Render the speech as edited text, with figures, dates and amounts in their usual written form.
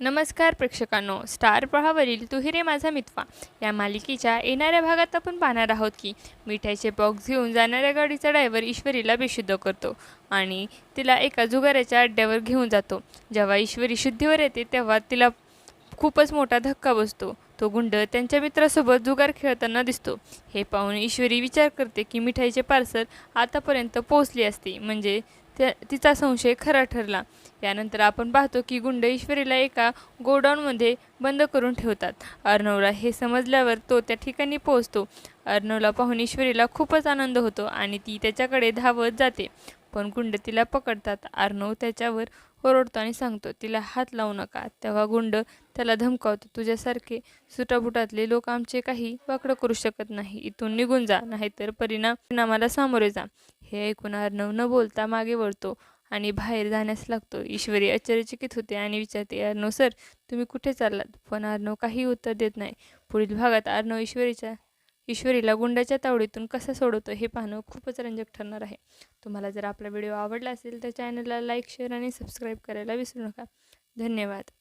नमस्कार प्रेक्षकांनो, स्टार प्रवाहावरील तू ही रे माझा मितवा या मालिकेच्या येणाऱ्या भागात आपण पाहणार आहोत की मिठाईचे बॉक्स घेऊन जाणाऱ्या गाडीचा ड्रायव्हर ईश्वरीला बेशुद्ध करतो आणि तिला एका जुगाराच्या अड्ड्यावर घेऊन जातो. जेव्हा ईश्वरी शुद्धीवर येते तेव्हा तिला खूपच मोठा धक्का बसतो. तो गुंड त्यांच्या मित्रासोबत जुगार खेळताना दिसतो. हे पाहून ईश्वरी विचार करते की मिठाईचे पार्सल आतापर्यंत पोहोचले असते, म्हणजे तिचा संशय खरा ठरला. यानंतर आपण पाहतो की गुंड ईश्वरीला एका गोडाऊनमध्ये बंद करून ठेवतात. अर्णवला हे समजल्यावर तो त्या ठिकाणी पोहोचतो. अर्णवला पाहून ईश्वरीला खूपच आनंद होतो आणि ती त्याच्याकडे धावत जाते, पण गुंड तिला पकडतात. अर्णव त्याच्यावर ओरडतो आणि सांगतो तिला हात लावू नका. तेव्हा गुंड त्याला धमकावतो, तुझ्यासारखे सुटाबुटातले लोक आमचे काही वाकडं करू शकत नाही. इथून निघून जा, नाहीतर परिणामाला सामोरे जा. हे ऐकून अर्णव न बोलता मागे वळतो आणि बाहेर जाण्यास लागतो. ईश्वरी आश्चर्यचकित होते आणि विचारते, अर्णव सर, तुम्ही कुठे चाललात? पण अर्णव काही उत्तर देत नाही. पुढील भागात अर्णव ईश्वरीला गुंडाच्या तावडीतून कसा सोडवतो हे पाहणं खूपच रंजक ठरणार आहे. तुम्हाला जर आपला व्हिडिओ आवडला असेल तर चॅनलला लाईक, शेअर आणि सबस्क्राईब करायला विसरू नका. धन्यवाद.